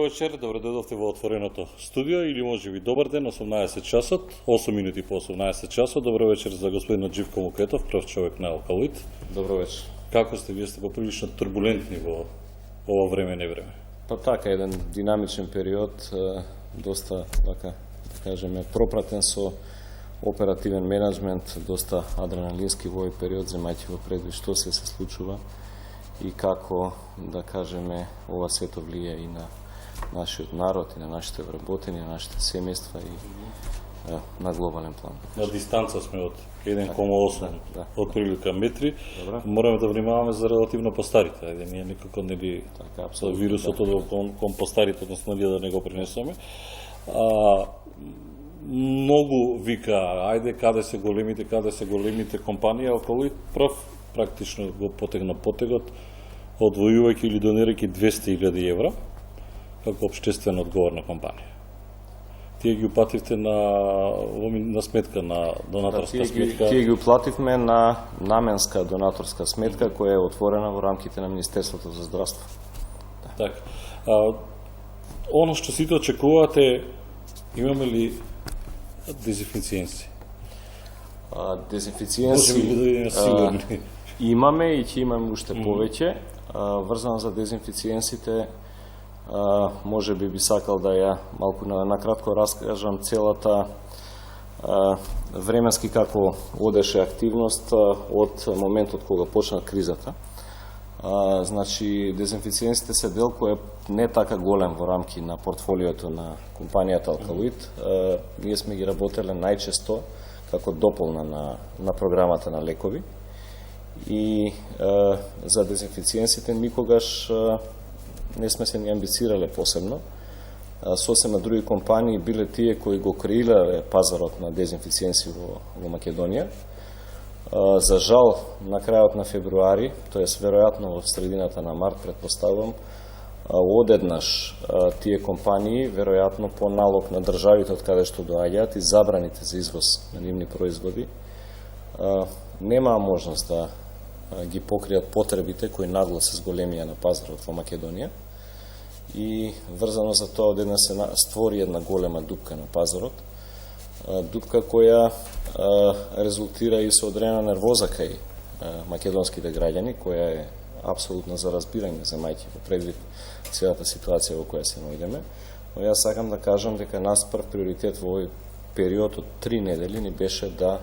вечер, добре дојдовте во отвореното студио или можеби добар ден, 18 часот, 8 минути по 18 часот. Добро вечер за господинот Живко Мукетов, прв човек на Алкалоид. Добро вечер. Како сте? Вие сте поприлично турбулентни во ова време не време. Па така, еден динамичен период, доста, така, да кажеме, пропратен со оперативен менеджмент, доста адреналински во овој период, земајќи во предвид што се случува и како, да кажеме, ова сето влие и на нашиот народ, и на нашите вработени, на нашите семејства и на глобален план. На дистанца сме од 1,8 од прилика метри. Добра. Мораме да внимаваме за релативно постарите. Ајде, ние никако не би Така, со вирусото кон постарите, односно ние да не го пренесеме. Многу вика, ајде, каде се големите компании, Алкалоид прв практично го потегна потегот, одвојувајќи или донирајќи 200.000 евра како општествено одговорна компанија. Тие ги упативте на сметка, на донаторска сметка. Тие ги уплативме на наменска донаторска сметка која е отворена во рамките на Министерството за здравство. Така. Оно што сите очекувате, имаме ли дезинфициенси? Дезинфициенси Може би да бидеме сигурни. имаме и ќе имаме уште повеќе. Врзано за дезинфициенсите, може би сакал да ја малку накратко раскажам целата временски како одеше активност од моментот кога почна кризата. Значи, дезинфициенсите се дел кој е не така голем во рамки на портфолиото на компанијата Алкалоид. Ние сме ги работеле најчесто како дополна на програмата на лекови. И за дезинфициенсите никогаш не сме се ни амбицирале посебно. Сосема други компании биле тие кои го креирале пазарот на дезинфициенси во Македонија. За жал, на крајот на февруари, тоест веројатно во средината на март, предпоставувам, одеднаш тие компании, веројатно по налог на државите од каде што доаѓаат и забраните за извоз на нивни производи, немаа можност да ги покријат потребите кои нагло се зголемија на пазарот во Македонија. И врзано за тоа одеднаш се створи една голема дупка на пазарот, дупка која резултира и со одредена нервоза кај македонските граѓани, која е апсолутно за разбирање, земајќи во предвид целата ситуација во која се наоѓаме. Но јас сакам да кажам дека нас прв приоритет во овој период од 3 недели ни беше да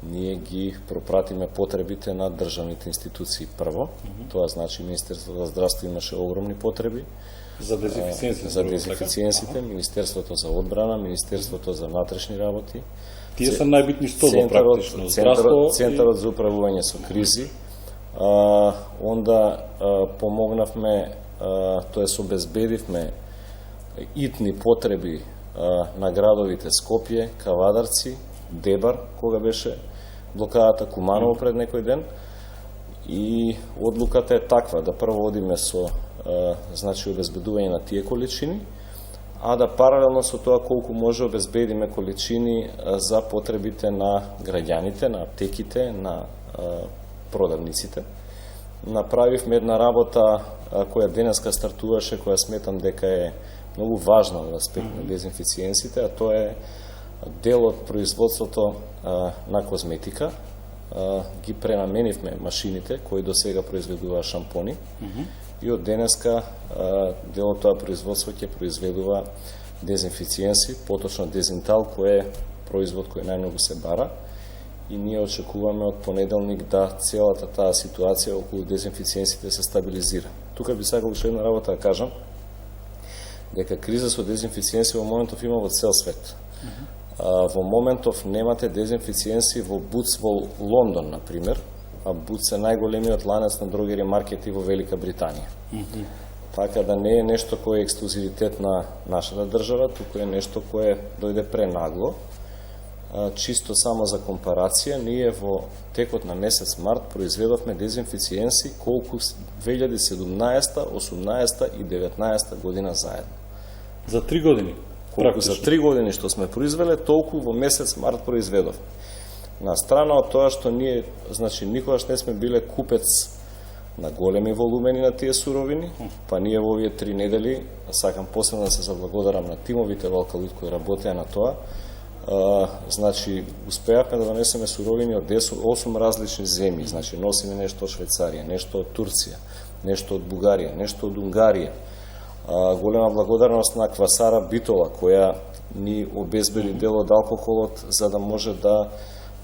ние ги пропратиме потребите на државните институции прво. Тоа значи Министерството за здравство имаше огромни потреби За дезинфициенсите, Министерството за одбрана, Министерството за внатрешни работи. Тие се најбитни столба практично. Центарот за управување со кризи. Онда помогнавме, тоест обезбедивме итни потреби на градовите Скопје, Кавадарци, Дебар, кога беше блокадата, Куманово пред некој ден. И одлуката е таква, да прво одиме со значи обезбедување на тие количини, а да паралелно со тоа колку може обезбедиме количини за потребите на граѓаните, на аптеките, на продавниците. Направивме една работа која денеска стартуваше, која сметам дека е многу важна од аспект на дезинфициенсите, а тоа е дел од производството на козметика. Ги пренаменивме машините кои до сега произведуваа шампони и од денеска дел од тоа производство ќе произведува дезинфициенси, поточно дезинтал, кој е производ кој најмногу се бара. И ние очекуваме од понеделник да целата таа ситуација околу дезинфициенсите се стабилизира. Тука би сакал уште една работа да кажам, дека криза со дезинфициенси во моментов има во цел свет. Во моментов немате дезинфициенси во Буц во Лондон, например, а Буц е најголемиот ланец на дрогери маркети во Велика Британија. Така да не е нешто кој е ексклузивитет на нашата држава, туку е нешто кое дојде пренагло. Чисто само за компарација, ние во текот на месец март произведовме дезинфициенси колку 2017, 18 и 19 година заедно. За 3 години? Колку за 3 години што сме произвеле, толку во месец март произведовме. На страна од тоа што ние, значи, никогаш не сме биле купец на големи волумени на тие суровини, па ние во овие 3 недели, сакам посебно да се заблагодарам на тимовите во Алкалоид кои работеа на тоа, значи успеавме да донесеме суровини од 8 различни земји, значи носиме нешто од Швајцарија, нешто од Турција, нешто од Бугарија, нешто од Унгарија. Голема благодарност на Квасара Битола, која ни обезбеди дел од алкохолот, за да може да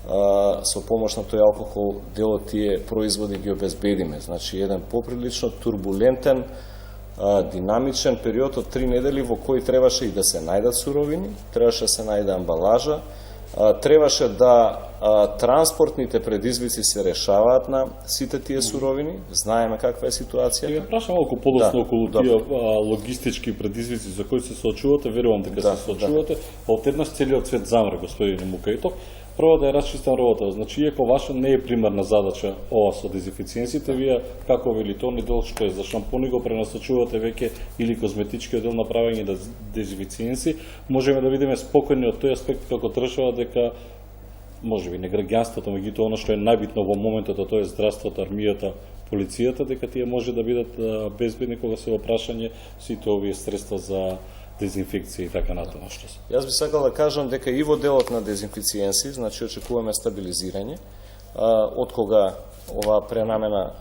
со помош на тој алкохол дел од тие производи ги обезбедиме. Значи еден поприлично турбулентен, динамичен период од 3 недели во кој требаше и да се најдат суровини, требаше да се најде амбалажа, требаше да транспортните предизвици се решаваат на сите тие суровини, знаеме каква е ситуацијата. Ја прашам малку подоцна околу тие логистички предизвици за кои се соочувате, верувам дека се соочувате, од еднаш целиот свет замре, господин Мукаитов. Прво да ја расчистам работа, значи иако ваша не е примарна задача ова со дезинфициенсите, вие како велитони дел што е за шампони го пренасочувате веќе или козметичкиот дел на правење на дезинфициенси, можеме да видиме спокојни од тој аспект како трошава дека можеби не граѓанството, меѓутоа она што е најбитно во моментот, тоа е здравството, армијата, полицијата, дека тие може да бидат безбедни кога се во прашање сите овие средства за дезинфекција и така натаму. Јас би сакал да кажам дека и во делот на дезинфициенси, значи очекуваме стабилизирање, од кога оваа пренамена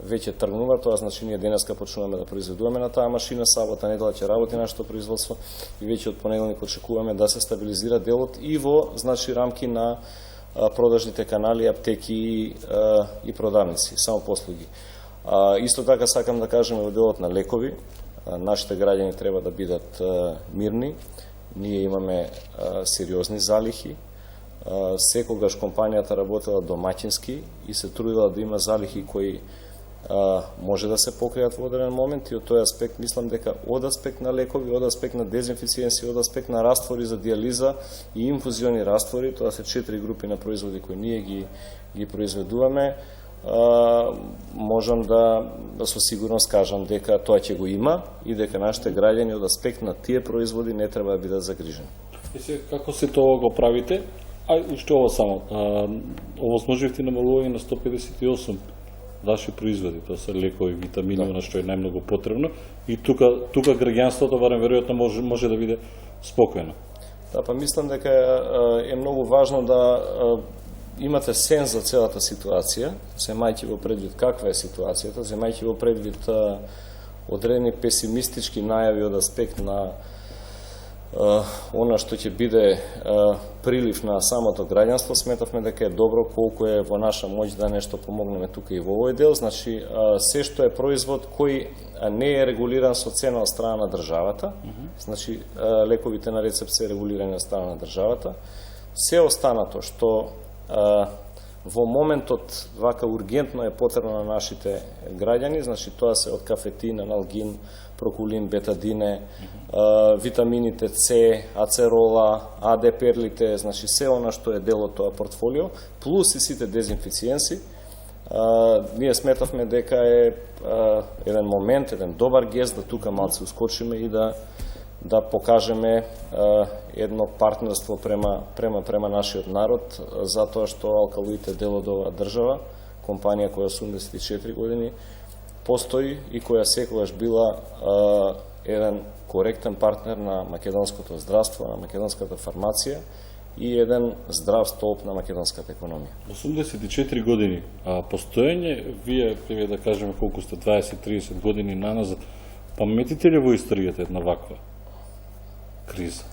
веќе тргнува, тоа значи ние денеска почнуваме да произведуваме на таа машина, сабота, недела ќе работи нашето производство и веќе од понеделник очекуваме да се стабилизира делот и во значи рамки на продажните канали, аптеки и продавници, само послуги. Исто така сакам да кажем во делот на лекови, нашите граѓани треба да бидат мирни, ние имаме сериозни залихи, секогаш компанијата работела домаќински и се трудила да има залихи кои може да се покријат во одреден момент и од тој аспект мислам дека од аспект на лекови, од аспект на дезинфициенси, од аспект на раствори за диализа и инфузиони раствори, тоа се 4 групи на производи кои ние ги произведуваме, можам да со сигурност кажам дека тоа ќе го има и дека нашите граѓани од аспект на тие производи не треба да бидат загрижени. И се како се тоа го правите? Уште ова само, овозможивте намалување на 158 ваши производи, тоа се лекови, витамини, она што е најмногу потребно и тука граѓанството барем веројатно може да биде спокојно. Да, па мислам дека е многу важно да имате сенс за целата ситуација, земајќи во предвид каква е ситуацијата, земајќи во предвид одредени песимистички најави од аспект на она што ќе биде прилив на самото граѓанство, сметавме дека е добро колку е во наша моќ да нешто помогнеме тука и во овој дел. Значи, се што е производ кој не е регулиран со цена од страна на државата, значи лековите на рецепт се регулирани од страна на државата, се останато што во моментот вака ургентно е потребно на нашите граѓани, значи тоа се од кафетин, аналгин, прокулин, бетадине, витамините С, ацерола, АД перлите, значи се она што е дел од тоа портфолио, плюс и сите дезинфициенси, ние сметавме дека е еден момент, еден добар гест да тука малце ускочиме и да покажеме едно партнерство према нашиот народ, затоа што Алкалоид е дел од оваа држава, компанија која 84 години постои и која секогаш била еден коректен партнер на македонското здравство, на македонската фармација и еден здрав столб на македонската економија. 84 години постоење, вие да кажеме колку сте 20-30 години наназад, паметите ли во историјата една ваква криза?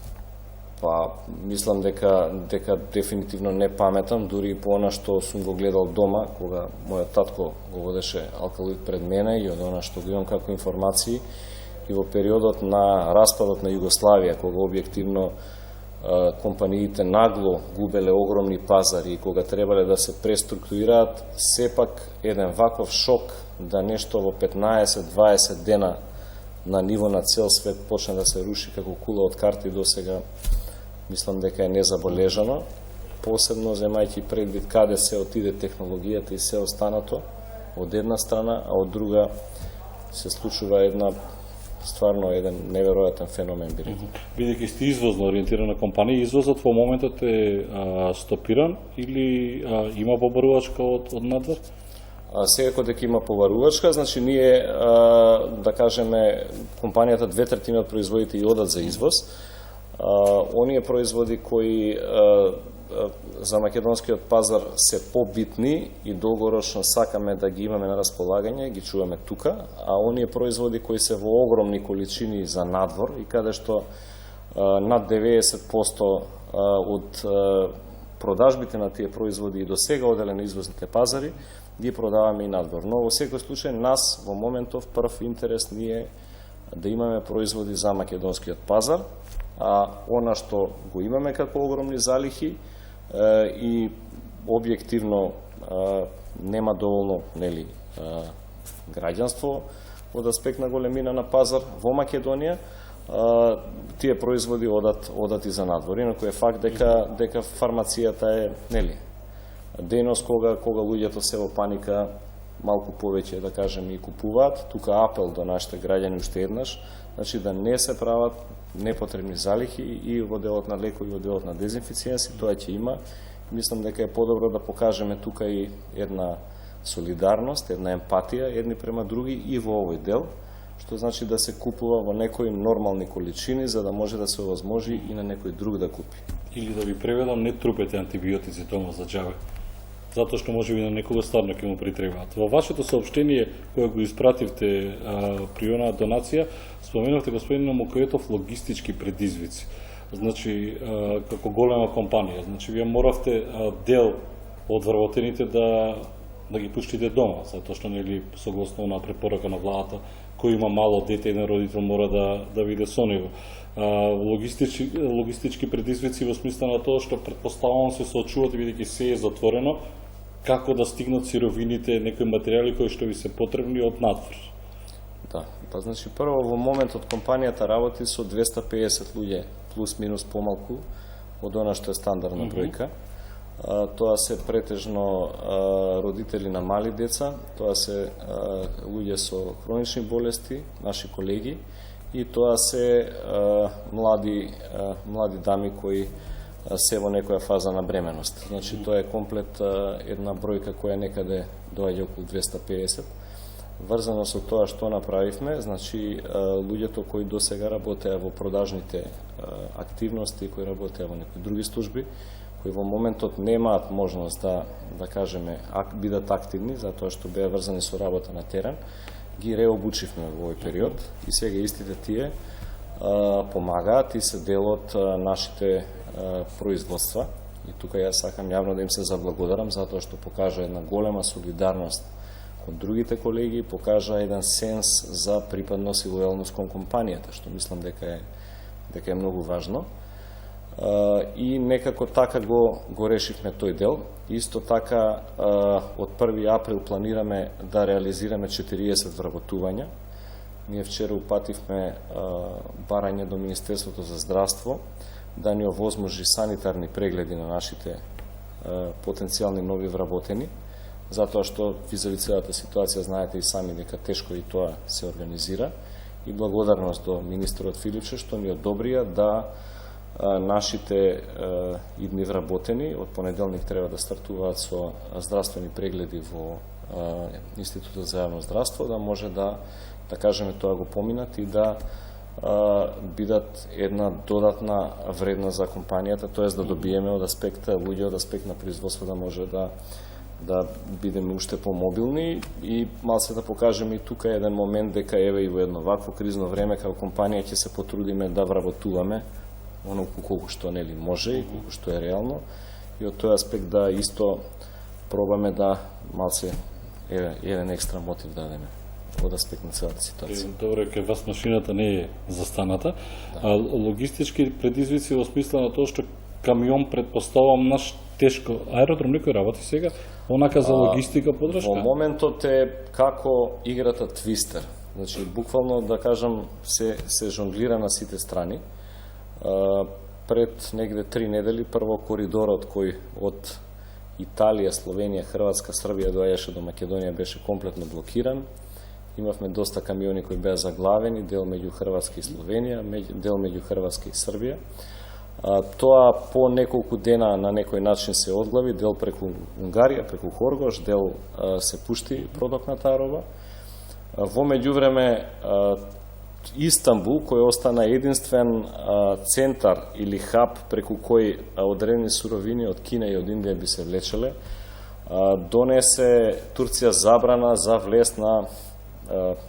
Па, мислам дека дефинитивно не паметам, дури и по она што сум го гледал дома, кога мојот татко го водеше Алкалоид пред мене и од она што го имам како информации, и во периодот на распадот на Југославија, кога објективно компаниите нагло губеле огромни пазари и кога требале да се преструктурираат, сепак еден ваков шок да нешто во 15-20 дена на ниво на цел свет почне да се руши како кула од карти до сега, мислам дека е незабележано, посебно земајќи предвид каде се отиде технологијата и се останато од една страна, а од друга се случува стварно еден неверојатен феномен. Бидејќи сте извозно ориентирана компанија, извозот во моментот е стопиран или има побарувачка од надвор? Секако дека има поварувачка, значи ние, да кажеме, компанијата 2/3 од производите и одат за извоз. Оние производи кои за македонскиот пазар се побитни и долгорочно сакаме да ги имаме на располагање, ги чуваме тука, а оние производи кои се во огромни количини за надвор и каде што над 90% од продажбите на тие производи и до сега оделе на извозните пазари, ги продаваме и надвор. Но во секој случај нас во моментов прв интерес ни е да имаме производи за македонскиот пазар, а она што го имаме како огромни залихи и објективно нема доволно граѓанство од аспект на големина на пазар во Македонија, тие производи одат и за надвор. Инаку е факт дека фармацијата е дејност кога луѓето се во паника малку повеќе, да кажем, и купуваат. Тука апел до нашите граѓани уште еднаш, значи да не се прават непотребни залихи и во делот на лекови и во делот на дезинфициенси, тоа ќе има. Мислам дека е подобро да покажеме тука и една солидарност, една емпатија едни према други и во овој дел, што значи да се купува во некои нормални количини за да може да се овозможи и на некој друг да купи. Или да ви преведам, не трупете антибиотици дома за џабе, затоа што може би на некога стварно ќе му притребаат. Во вашето соопштение кое го испративте при онаа донација, споменавте, господин Мукоетов, логистички предизвици. Значи, како голема компанија, значи вие моравте дел од вработените да ги пуштите дома, затоа што согласно на препорака на владата, кој има мало дете, еден родител мора да биде со него. Логистички предизвици во смисла на тоа што предпоставувам се соочувате бидејќи се е затворено, како да стигнат сировините, некои материјали кои што ви се потребни од надвор. Да, па значи прво во моментот компанијата работи со 250 луѓе плюс минус помалку од она што е стандардна бројка. Тоа се претежно родители на мали деца, тоа се луѓе со хронични болести, наши колеги, и тоа се млади дами кои се во некоја фаза на бременост. Значи тоа е комплет една бројка која некаде доаѓа околу 250. Врзано со тоа што направивме, значи луѓето кои досега работеа во продажните активности, кои работеа во некои други служби, кои во моментот немаат можност да кажеме бидат активни, затоа што беа врзани со работа на терен, ги реобучивме во овој период и сега истите тие помагаат и се дел од нашите производства. И тука јас сакам јавно да им се заблагодарам затоа што покажа една голема солидарност од другите колеги, покажа еден сенс за припадност и лојалност кон компанијата, што мислам дека е многу важно. И некако така го решивме тој дел. Исто така од 1 април планираме да реализираме 40 вработувања. Ние вчера упативме барање до Министерството за здравство да ни овозможи санитарни прегледи на нашите потенцијални нови вработени, затоа што визави целата ситуација знаете и сами дека тешко и тоа се организира, и благодарност до министерот Филипче што ни одобрија да нашите идни вработени од понеделник треба да стартуваат со здравствени прегледи во Институтот за јавно здравство, да може да кажеме тоа го поминат и да бидат една додатна вредност за компанијата, тоест да добиеме од аспект луѓе, од аспект на производство да може да бидеме уште помобилни и малце да покажеме и тука еден момент дека еве и во едно вакво кризно време како компанија ќе се потрудиме да вработуваме оно колку што може и колку што е реално, и од тој аспект да исто пробаме да малце еден екстра мотив дадеме од аспект на целата ситуација. Добре, кај вас машината не е застаната, а логистички предизвици во смисла на тоа што камион предпоставам наш тешко аеродром некој работи сега, онака за логистика подршка? Во моментот е како играта твистер. Значи, буквално да кажам се жонглира на сите страни. Пред негде 3 недели прво коридорот кој од Италија, Словенија, Хрватска, Србија доаѓаше до Македонија беше комплетно блокиран. Имавме доста камиони кои беа заглавени, дел меѓу Хрватска и Словенија, дел меѓу Хрватска и Србија. Тоа по неколку дена на некој начин се одглави, дел преку Унгарија, преку Хоргош, дел се пушти продок на таа роба. Во меѓувреме Истанбул, кој остана единствен центар или хаб преку кој одредени суровини од Кина и од Индија би се влечеле, донесе Турција забрана за влез на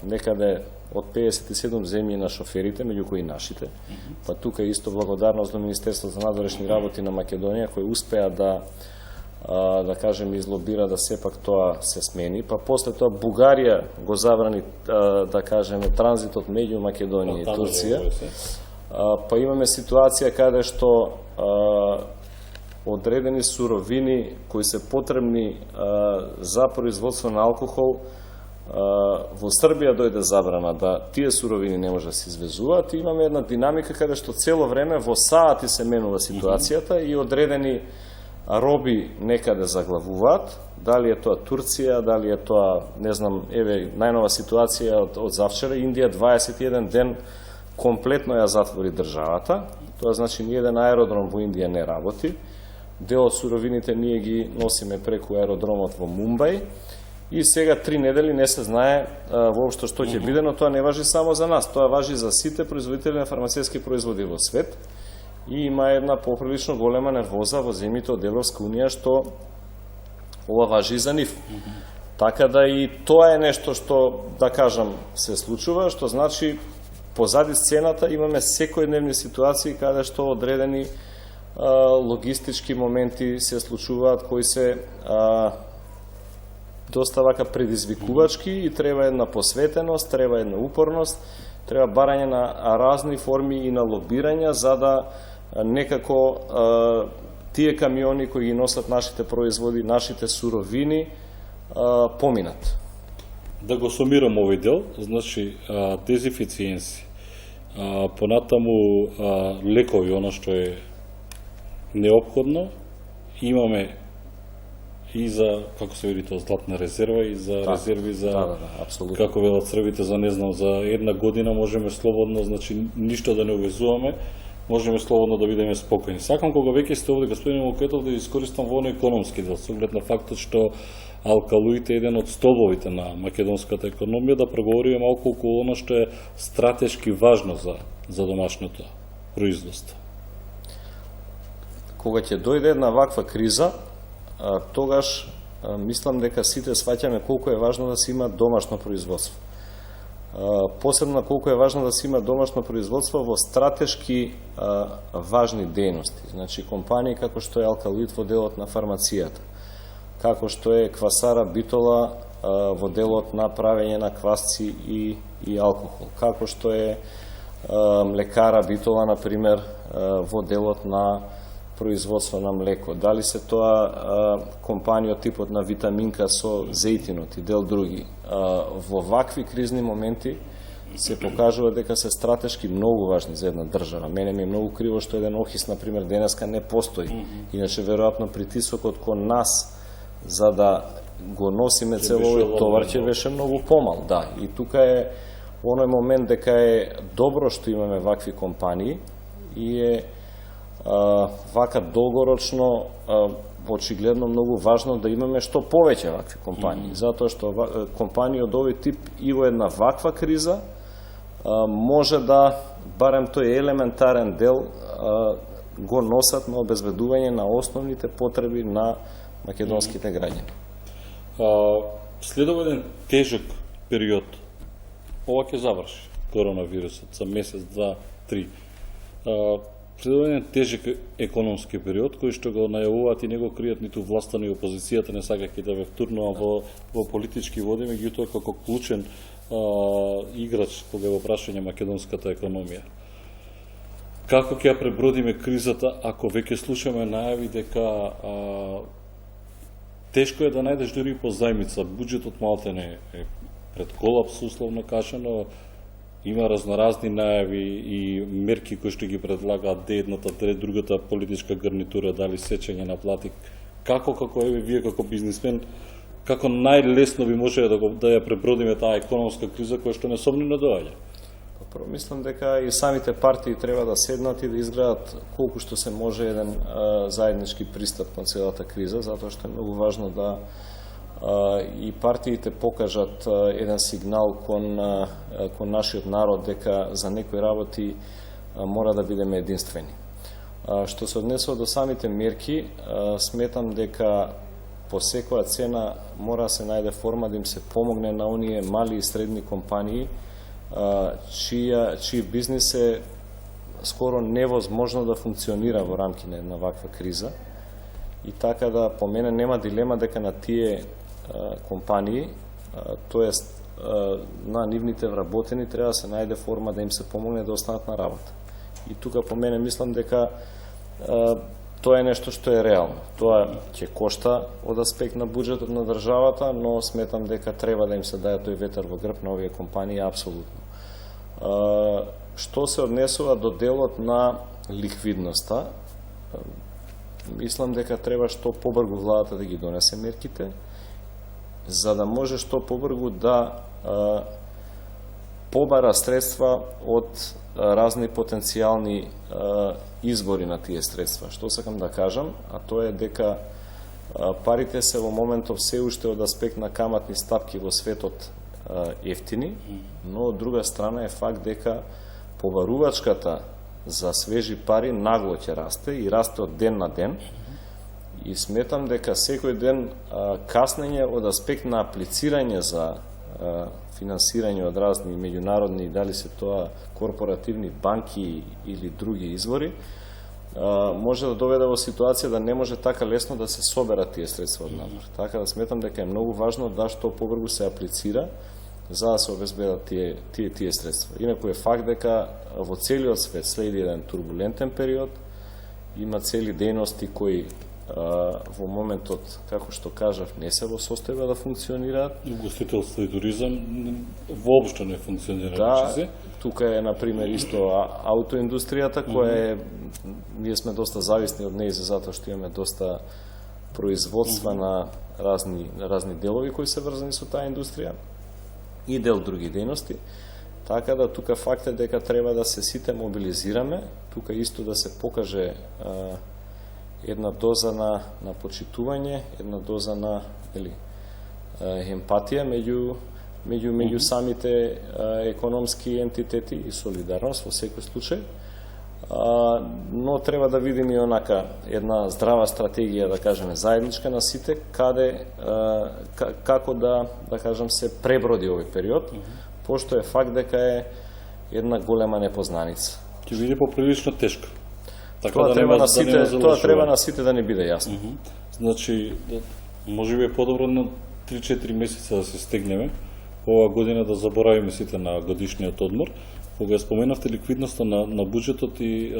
некаде од 57 земји на шоферите, меѓу кои нашите. Па тука исто благодарност до Министерството за надворешни работи на Македонија, кој успеа да кажем излобира да сепак тоа се смени. Па после тоа Бугарија го забрани да кажеме транзитот меѓу Македонија и Турција. Па имаме ситуација каде што одредени суровини кои се потребни за производство на алкохол во Србија дојде забрана да тие суровини не може да се извезуваат. Имаме една динамика каде што цело време во саати се менува ситуацијата и одредени роби некаде заглавуваат, дали е тоа Турција, дали е тоа, не знам, еве најнова ситуација од завчера, Индија 21 ден комплетно ја затвори државата. Тоа значи ниеден аеродром во Индија не работи. Дел од суровините ние ги носиме преку аеродромот во Мумбај. И сега 3 недели не се знае воопшто што ќе биде, но тоа не важи само за нас, тоа важи за сите производители на фармацевски производи во свет. И има една поприлично голема нервоза во земјите од Европска унија што ова важи и за нив. Така да и тоа е нешто што, да кажам, се случува, што значи позади сцената имаме секојдневни ситуации каде што одредени логистички моменти се случуваат кои се доста вака предизвикувачки и треба една посветеност, треба една упорност, треба барање на разни форми и на лобирање за да некако тие камиони кои ги носат нашите производи, нашите суровини поминат. Да го сумирам овој дел, значи дезинфициенси, понатаму лекови, она што е неопходно, имаме и за, како се види тоа, златна резерва и за резерви за, како велат србите, за не знам, за една година можеме слободно, значи ништо да не увезуваме, можеме слободно да бидеме спокојни. Сакам кога веќе сте овде, господин Мукетов, да искористам во економски дел, со оглед на фактот што алкалоите е еден од столбовите на македонската економија, да проговориме малку околу оно што е стратешки важно за домашното производство. Кога ќе дојде една ваква криза, тогаш мислам дека сите сваќаме колку е важно да се има домашно производство. Посебно колку е важно да се има домашно производство во стратешки важни дејности. Значи компании како што е Алкалоид во делот на фармацијата, како што е Квасара Битола во делот на правење на квасци и алкохол, како што е Млекара Битола, например, во делот на производство на млеко. Дали се тоа компанија од типот на Витаминка со зејтинот и дел други. Во вакви кризни моменти се покажува дека се стратешки многу важни за една држава. Мене ми е многу криво што еден Охис, например, денеска не постои. Иначе, веројатно, притисокот кон нас за да го носиме целој товар ќе беше многу помал. Да, и тука е оној момент дека е добро што имаме вакви компании и е вака долгорочно очигледно многу важно да имаме што повеќе вакви компании, затоа што компании од овој тип и во една ваква криза може да барем тој елементарен дел го носат на обезбедување на основните потреби на македонските граѓани. Следува еден тежок период. Ова ќе заврши коронавирусот за месец, два, три. Следува еден тежок економски период, кој што го најавуваат и не го кријат ниту власта ни опозицијата, не сакајќи да ве втурнувам во политички води, меѓутоа како клучен играч кога е во прашање македонската економија. Како ќе ја пребродиме кризата ако веќе слушаме најави дека тешко е да најдеш дури по зајмица, буџетот малтене е пред колапс, условно кажано, има разноразни најави и мерки кои што ги предлагаат де едната, де другата политичка гарнитура, дали сечење на плати. Како еве вие како бизнисмен, како најлесно би може да ја пребродиме таа економска криза која што несомнено доаѓа? Прво мислам дека и самите партии треба да седнат и да изградат колку што се може еден заеднички пристап кон целата криза, затоа што е многу важно да и партиите покажат еден сигнал кон нашиот народ дека за некои работи мора да бидеме единствени. Што се однесува до самите мерки, сметам дека по секоја цена мора да се најде форма да им се помогне на оние мали и средни компании чиј бизнис е скоро невозможно да функционира во рамки на една ваква криза. И така да, по мене нема дилема дека на тие компании, тоест на нивните вработени, треба да се најде форма да им се помогне да останат на работа. И тука по мене мислам дека тоа е нешто што е реално. Тоа ќе кошта од аспект на буџетот на државата, но сметам дека треба да им се даде тој ветер во грб на овие компании апсолутно. Што се однесува до делот на ликвидноста, мислам дека треба што побрзо владата да ги донесе мерките, за да може што побрзо да побара средства од разни потенцијални извори на тие средства. Што сакам да кажам, а тоа е дека парите се во моментов се уште од аспект на каматни стапки во светот ефтини, но од друга страна е факт дека побарувачката за свежи пари нагло ќе расте и расте од ден на ден. И сметам дека секој ден каснење од аспект на аплицирање за финансирање од разни меѓународни, дали се тоа корпоративни банки или други извори, може да доведе во ситуација да не може така лесно да се соберат тие средства од надвор. Така да сметам дека е многу важно да што побрзо се аплицира за да се обезбедат тие средства. Инаку е факт дека во целиот свет следи еден турбулентен период, има цели дејности кои во моментот, како што кажав, не се во состојба да функционираат. Угостителство и туризам воопшто не функционира. Да, тука е, например, исто аутоиндустријата, која е, ние сме доста зависни од неја, затоа што имаме доста производства на разни делови кои се врзани со таа индустрија и дел други дејности. Така да тука факт е дека треба да се сите мобилизираме, тука исто да се покаже една доза на почитување, една доза на емпатија меѓу самите економски ентитети и солидарност во секој случај. Но треба да видиме и онака една здрава стратегија, да кажеме, заедничка на сите, каде како да кажам се преброди овој период, пошто е факт дека е една голема непознаница. Ќе биде поприлично тешко. Така тоа да треба нема, на сите, да тоа треба на сите да не биде јасно. Значи, може би е подобро на 3-4 месеца да се стегнеме, ова година да заборавиме сите на годишниот одмор. Кога ја споменавте ликвидноста на буџетот и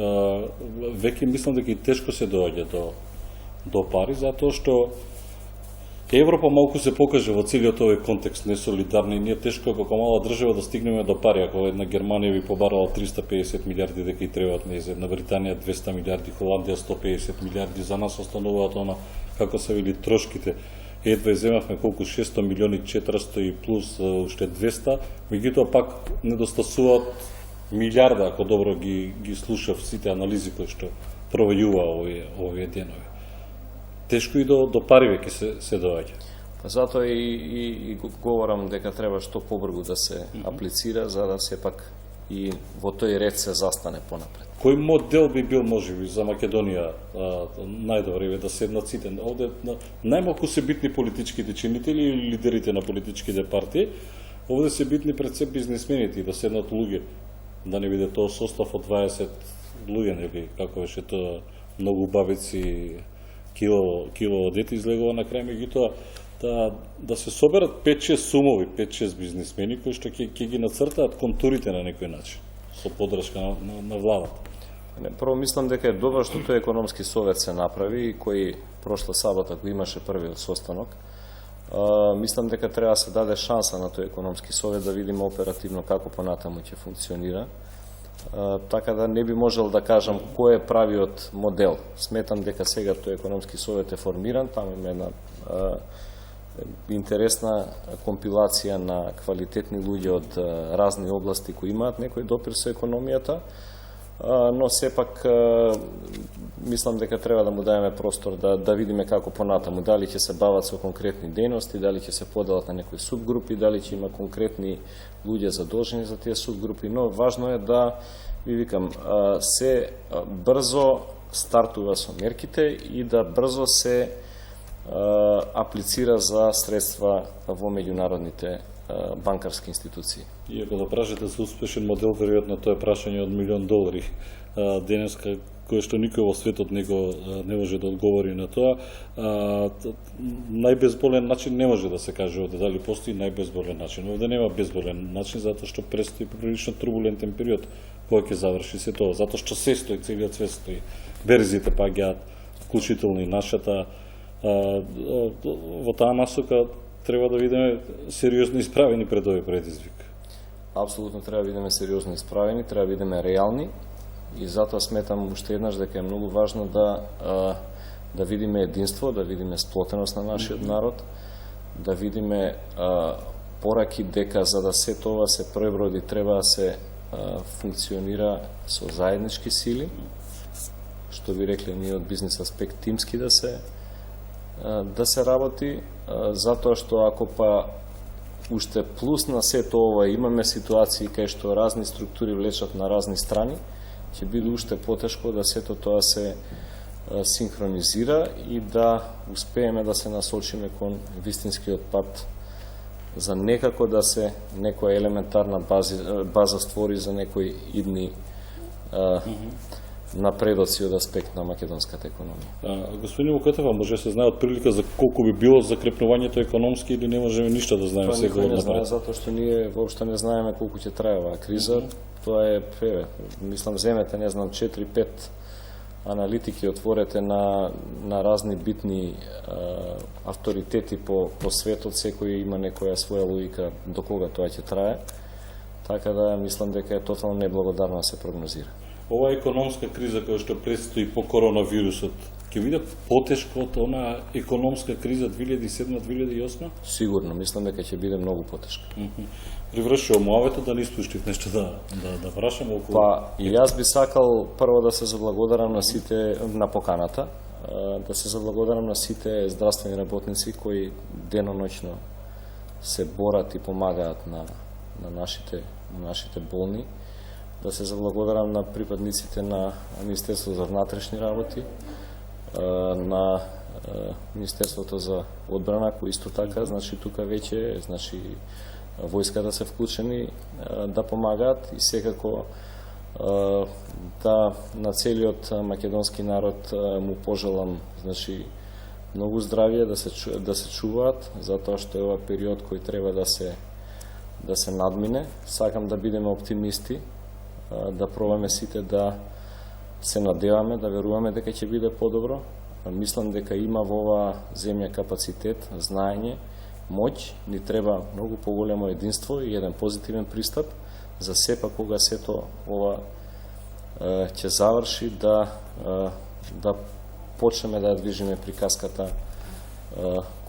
веќе мислам дека и тешко се доаѓа до пари, затоа што Европа малку се покаже во целиот овој контекст несолидарни и ние тешко како мала држава да стигнеме до пари. Ако една Германија ви побарала 350 милиарди дека и требаат нејзе, една Британија 200 милиарди, Холандија 150 милиарди, за нас остануваат она како се вели трошките. Едва земавме колку 600 милиони 400 и плюс уште 200, меѓутоа пак недостасуваат милиарда, ако добро ги слушав сите анализи кои што провејува овие денови. Тешко и до пари веќе се доаѓа. Затоа и говорам дека треба што побрзо да се аплицира, за да сепак и во тој ред се застане понапред. Кој модел би бил можеби за Македонија најдобре да седнат сите? Овде најмалку се битни политичките чинители или лидерите на политичките партии. Овде се битни пред се бизнисмените да седнат луѓе, да не биде тоа состав од 20 луѓе, нели како беше тоа многу бабици кило дете излегува на крај, меѓутоа да се соберат 5-6 сумови, 5-6 бизнисмени кои што ќе ги нацртаат контурите на некој начин со поддршка на владата. Прво мислам дека е добро што тој економски совет се направи и кој прошла сабота го имаше првиот состанок. Мислам дека треба да се даде шанса на тој економски совет да видиме оперативно како понатаму ќе функционира. Така да не би можел да кажам кој е правиот модел. Сметам дека сега тој економски совет е формиран, таму има една интересна компилација на квалитетни луѓе од разни области кои имаат некој допир со економијата, но сепак мислам дека треба да му даеме простор да видиме како понатаму, дали ќе се бават со конкретни дејности, дали ќе се поделат на некои субгрупи, дали ќе има конкретни луѓе задолжени за тие субгрупи, но важно е да, ви викам, се брзо стартува со мерките и да брзо се аплицира за средства во меѓународните банкарски институции. И ако да прашате за успешен модел, веројатно тоа е прашање од $1.000,000 денеска, кое што никој во светот не може да одговори на тоа. Најбезболен начин не може да се каже овде дали постои најбезболен начин. Овде нема безболен начин, затоа што престои прилично турбулентен период кој ќе заврши се тоа, затоа што се стои, целиот свет стои. Берзите паѓаат, вклучително и нашата. Во таа насока треба да видиме сериозно исправени пред овој предизвик. Апсолутно треба да бидеме сериозно исправени, треба да бидеме реални и затоа сметам уште еднаш дека е многу важно да видиме единство, да видиме сплотеност на нашиот народ, да видиме пораки дека за да се тоа се преброди треба да се функционира со заеднички сили, што би рекле ние од бизнес аспект тимски да се работи, затоа што ако уште плюс на сето ова имаме ситуации кај што разни структури влечат на разни страни, ќе биде уште потешко да сето тоа се синхронизира и да успееме да се насочиме кон вистинскиот пат за некако да се некоја елементарна база створи за некои идни напредоци од аспект на македонската економија. Господин Вукатева, може да се знае отприлика за колку би било закрепнувањето економски или не можеме ништо да знаеме сега од напред? Затоа што ние воопшто не знаеме колку ќе трае оваа криза. Тоа е, мислам, земете, не знам, 4-5 аналитики отворете на разни битни авторитети по светот, секој има некоја своја логика до кога тоа ќе трае. Така да мислам дека е тотално неблагодарно да се прогнозира. Ова економска криза која што предстои по коронавирусот ќе биде потешко од она економска криза 2007-2008? Сигурно, мислам дека ќе биде многу потешка. Привршувам муавето да не испуштив нешто да прашам околу. И јас би сакал прво да се заблагодарам на сите на поканата, да се заблагодарам на сите здравствени работници кои деноноќно се борат и помагаат на нашите болни. Да се заблагодарам на припадниците на Министерството за внатрешни работи, на Министерството за одбрана, кои исто така, значи тука веќе, значи војската се вклучени да помагаат и секако да на целиот македонски народ му пожелам, значи многу здравје, да се чуваат, затоа што е ова период кој треба да се надмине. Сакам да бидеме оптимисти, да пробаме сите да се надеваме, да веруваме дека ќе биде подобро. Мислам дека има во оваа земја капацитет, знаење, моќ, ни треба многу поголемо единство и еден позитивен пристап за сепак кога сето ова ќе заврши да почнеме да ја движиме приказката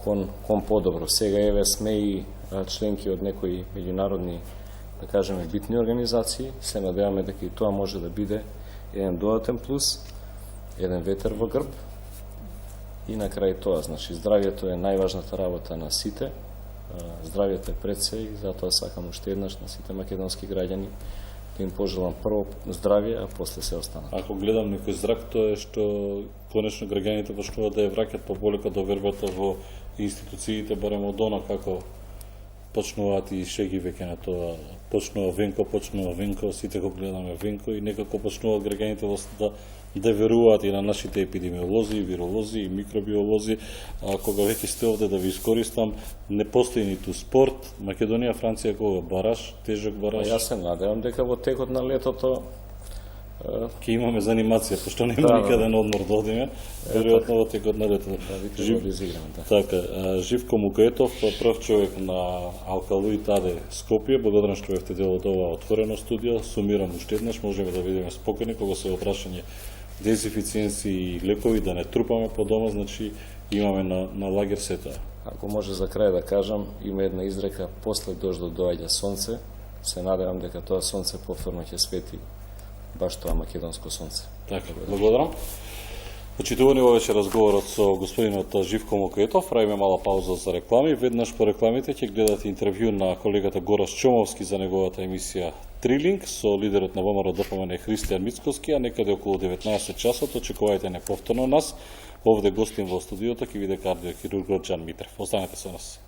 кон подобро. Сега еве сме и членки од некои меѓународни, да кажеме, битни организации, се надеваме дека и тоа може да биде еден додатен плюс, еден ветер во грб. И на крај тоа, значи здравјето е најважната работа на сите, здравјето е пред се и затоа сакам уште еднаш на сите македонски граѓани да им пожелам прво здравје, а после се останат. Ако гледам некој зрак, тоа е што конечно граѓаните почнуваат да ја враќат пополека до вербата во институциите, барем од она како почнуваат и шеги веќе на тоа. Почнува Венко, сите го гледаме Венко и некако почнуваат граѓаните да веруваат и на нашите епидемиолози, виролози и микробиолози. Кога веќе сте овде да ви искористам, не постои ниту спорт. Македонија, Франција кога бараш, тежок бараш. Јас се надевам дека во текот на летото ќе имаме занимација, пошто нема никаде на одмор да одиме, веројатно во текот на летото. Така, Живко Мукаетов, прв човек на Алкалоид АД Скопје, благодарам што бевте дел од ова отворено студио. Сумирам уште еднаш, можеме да видиме спокойно кога се опрашање дезинфициенци и лекови, да не трупаме по дома, значи имаме на лагер се тоа. Ако може за крај да кажам, има една изрека, после дождот доаѓа сонце, се надевам дека тоа сонце повторно ќе свети баш тоа македонско сонце. Така, благодарам. Почитувани во вечер разговорот со господинот Живко Мокретов, правиме мала пауза за реклами. Веднаш по рекламите ќе гледате интервју на колегата Горас Чомовски за неговата емисија Трилинг со лидерот на ВМРО ДПМН Христијан Мицковски, а некаде околу 19 часот очекувајте неповторно нас. Овде гостин во студиото ќе биде кардиохирургот Џан Митрев. Останете со нас.